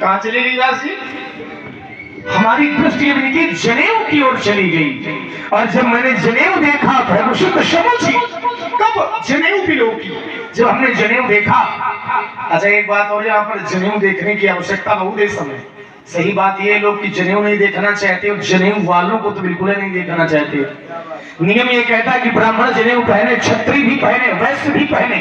कहाँ चली गई राशि? हमारी दृष्टि इनकी जनेऊ की ओर चली गई। और जब मैंने जनेऊ देखा भयभूषित शमुची, कब? जनेऊ पिलो की। जब हमने जनेऊ देखा, अच्छा एक बात और, यहाँ पर जनेऊ देखने की आवश्यकता बहुत है समय। सही बात ये, लोग की जनेऊ नहीं देखना चाहते और जनेऊ वालों को तो बिल्कुल नहीं देखना चाहते। नियम ये कहता है कि ब्राह्मण जनेऊ पहने, क्षत्रिय भी पहने, वैश्य भी पहने।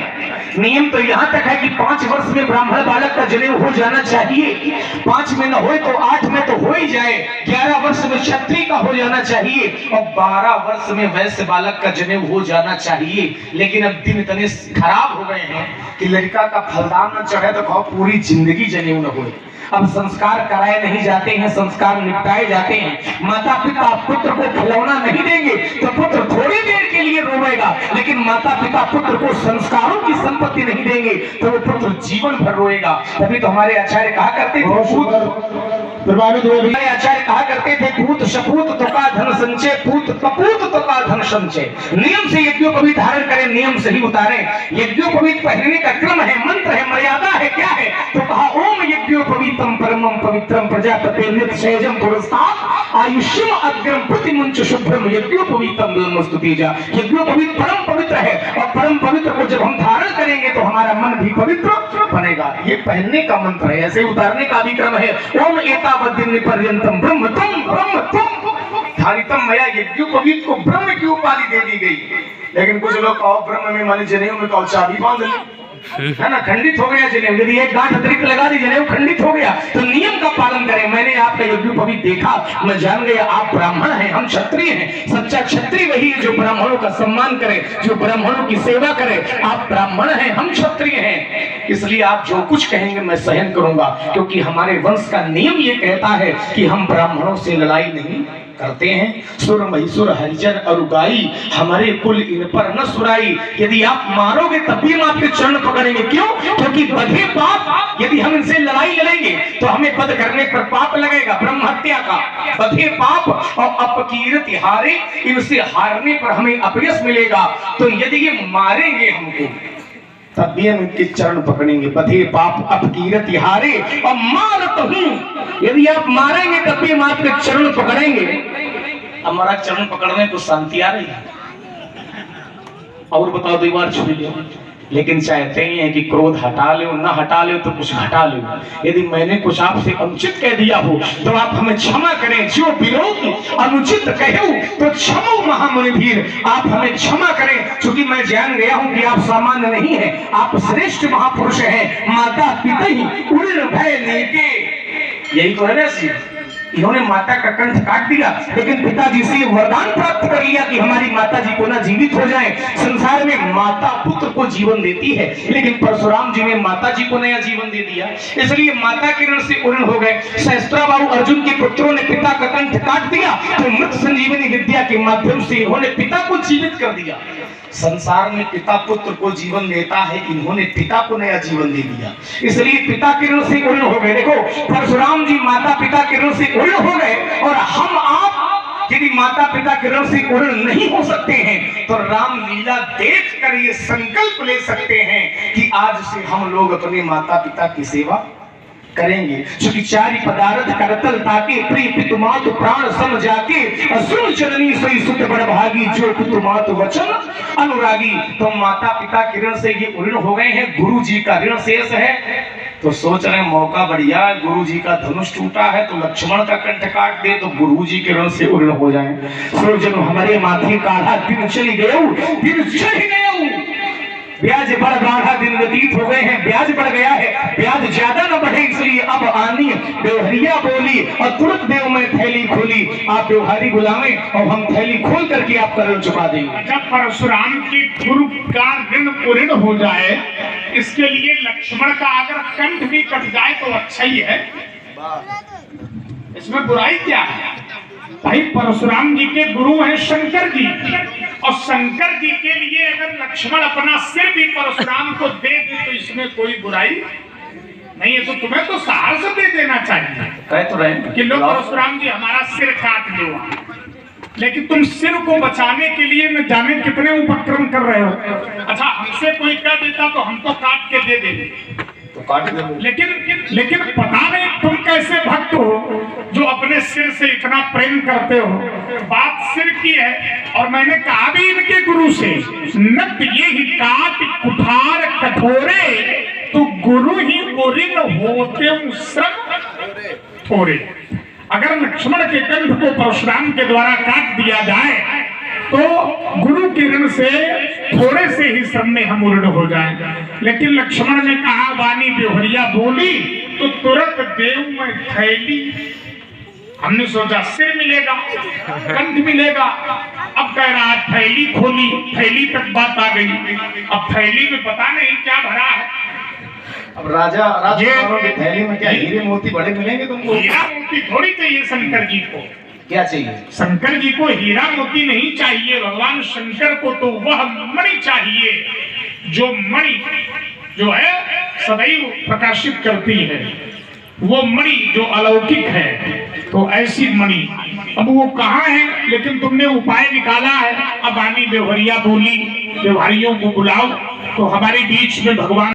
नियम तो यहाँ तक है कि 5 वर्ष में ब्राह्मण बालक का जनेऊ हो जाना चाहिए। 5 में न हो तो 8 में तो हो ही जाए। 11 वर्ष में क्षत्रिय का हो जाना चाहिए और 12 वर्ष में वैश्य बालक का जनेऊ हो जाना चाहिए। लेकिन अब दिन इतने खराब हो गए हैं कि लड़का का फलदान न चढ़े तो कहो पूरी जिंदगी जनेऊ न हो। अब संस्कार कराए नहीं जाते हैं, संस्कार निपटाए जाते हैं। माता पिता पुत्र को खिलौना नहीं देंगे तो पुत्र थोड़ी देर के लिए रोएगा, लेकिन माता पिता पुत्र को संस्कारों की संपत्ति नहीं देंगे तो वो पुत्र जीवन भर रोएगा। तभी तो हमारे आचार्य कहा करते थे, आचार्य कहा करते थे, पूत शपूत तो का धन संचय, पूत कपूत तो का धन संचय। नियम से यज्ञोपवीत धारण करें, नियम से ही उतारें। यज्ञोपवीत पहनने का क्रम है, मंत्र है, मर्यादा है, क्या है? तो कहा ओम यज्ञोपवीतम परमं पवित्रम प्रजापते नित्यशेजम पुरस्तात् आयुष्यम अग्रम प्रतिमुंच शुभ्रम यज्ञोपवीतम ब्रह्मस्तु तेजा। यज्ञोपवीत परम पवित्र है और परम पवित्र को जब हम धारण करेंगे तो हमारा मन भी पवित्र बनेगा। ये पहनने का मंत्र है, ऐसे उतारने का भी क्रम है। ओम एतावद्दिन पर्यंतम ब्रह्म तुम धारितम मया। यज्ञोपवीत को ब्रह्म की उपाधि दे दी गई। लेकिन कुछ लोग कहो ब्रह्म में माने जनेऊ में कहो चाबी बांध ली, है ना, खंडित हो गया जनेऊ। यदि एक गांठ अतिरिक्त लगा दी जनेऊ खंडित हो गया। तो नियम का पालन करें। मैंने आपका यज्ञोपवीत देखा, मैं जान गया आप ब्राह्मण हैं, हम क्षत्रिय हैं। सच्चा क्षत्रिय वही है जो ब्राह्मणों का सम्मान करे, जो ब्राह्मणों की सेवा करे। आप ब्राह्मण हैं, हम क्षत्रिय हैं, इसलिए आप जो कुछ कहेंगे मैं सहन करूंगा, क्योंकि हमारे वंश का नियम ये कहता है कि हम ब्राह्मणों से लड़ाई नहीं करते हैं। सुर महिषुर हरिजन और गाई, हमारे कुल इन पर न सुराई। यदि आप मारोगे तब भी हम आपके चरण पकड़ेंगे। क्यों? क्योंकि बधे पाप, यदि हम इनसे लड़ाई लड़ेंगे तो हमें वध करने पर पाप लगेगा, ब्रह्म हत्या का। बधे पाप और अपकीर्ति हारे, इनसे हारने पर हमें अपयश मिलेगा। तो यदि ये मारेंगे हमको तब भी हम इनके चरण पकड़ेंगे। बधे पाप अपकीर्ति हारे और मारत हूं, यदि आप मारेंगे तब भी हम आपके चरण पकड़ेंगे। हमारा चरण पकड़ने को शांति आ रही है। और बताओ, 2 बार छू लिया, लेकिन चाहते ही हैं कि क्रोध हटा लो, ना हटा लो तो कुछ घटा लो। यदि मैंने कुछ आपसे अनुचित कह दिया हो तो आप हमें क्षमा करें। जो विरोध अनुचित कहो तो क्षमो महामुनिधीर, आप हमें क्षमा करें। क्योंकि मैं जान गया हूं कि आप सामान्य नहीं हैं, आप श्रेष्ठ महापुरुष हैं। माता पिता ही उड़न भय लेके, यही तो है वैसे। इन्होंने माता का कंठ काट दिया, लेकिन पिताजी से वरदान प्राप्त कर लिया कि हमारी माता जी को ना जीवित हो जाए। संसार में माता पुत्र को जीवन देती है, लेकिन परशुराम जी ने माता जी को नया जीवन दे दिया, इसलिए माता के ऋण से उर्ण हो गए। सहस्त्राबाहु अर्जुन के पुत्रों ने पिता का कंठ काट दिया, तो मृत संजीवनी विद्या के माध्यम से इन्होंने पिता को जीवित कर दिया। संसार में पिता पुत्र को जीवन देता है, इन्होंने पिता को नया जीवन दे दिया, इसलिए पिता के ऋण से उर्ण हो गए। देखो, परशुराम जी माता पिता के ऋण से उर्ण हो गए, और हम आप यदि माता पिता के ऋण से उर्ण नहीं हो सकते हैं तो राम लीला देख कर ये संकल्प ले सकते हैं कि आज से हम लोग अपने माता पिता की सेवा करेंगे। क्योंकि 4 पदार्थ करतल ताके, प्रिय पितुमातु प्राण सम जाके, असुर जननी सोई सुत बड़भागी, जो पितुमातु वचन अनुरागी। तो माता पिता के ऋण से ये उर्ण हो गए हैं, गुरु जी का ऋण शेष है। तो सोच रहे मौका बढ़िया है, गुरु जी का धनुष टूटा है तो लक्ष्मण का कंठ काट दे तो गुरु जी के ऋण से उर्ण हो जाए। सो जब हमारे माथे काढ़ा दिन चली गए, दिन चढ़ गए, ब्याज बढ़ गाढ़ा दिन व्यतीत हो गए हैं, ब्याज बढ़ गया है, ब्याज ज्यादा न बढ़े, इसलिए अब आनी व्यवहारिया बोली और तुरंत देव में थैली खोली। आप व्यवहारी बुलावे और हम थैली खोल करके आपका ऋण चुका देंगे। जब परशुराम की गुरु का ऋण पूर्ण हो जाए, इसके लिए लक्ष्मण का अगर कंठ भी कट जाए तो अच्छा ही है, इसमें बुराई क्या है? भाई परशुराम जी के गुरु हैं शंकर जी, और शंकर जी के लिए अगर लक्ष्मण अपना सिर भी परशुराम को दे दे तो इसमें कोई बुराई नहीं है। तो तुम्हें तो साहस दे देना चाहिए, कह तो रहे कि लो परशुराम जी हमारा सिर काट दो, लेकिन तुम सिर को बचाने के लिए न जाने कितने उपक्रम कर रहे हो। अच्छा, हमसे कोई कह देता तो हम तो काट के दे देते, तो काट दे, लेकिन पता नहीं तुम ऐसे भक्त हो जो अपने सिर से इतना प्रेम करते हो, बात सिर की है। और मैंने कहा भी इनके गुरु से, नत ये ही काट कुठार कठोरे, तो गुरु ही ओरिन होते श्रम थोड़े। अगर लक्ष्मण के कंठ को परशुराम के द्वारा काट दिया जाए तो गुरु किरण से थोड़े से ही श्रम में हम उर्ण हो जाएंगे। लेकिन लक्ष्मण ने कहा, वाणी बेवरिया बोली तो तुरंत देव में थैली। हमने सोचा सिर मिलेगा, कंठ मिलेगा, अब कह रहा थैली खोली, थैली तक बात आ गई। अब थैली में पता नहीं क्या भरा है। अब राजा की थैली में क्या हीरे मोती बड़े मिलेंगे तुमको? हीरा मोती थोड़ी चाहिए शंकर जी को। क्या चाहिए? शंकर जी को हीरा मोती नहीं चाहिए, भगवान शंकर को तो वह मणि चाहिए जो मणि जो है सदैव प्रकाशित करती है, वो मणि जो अलौकिक है। तो ऐसी मणि अब वो कहाँ है, लेकिन तुमने उपाय निकाला है। अब वाणी बेवरिया बोली, व्यवहारियों को बुलाओ तो हमारे बीच में भगवान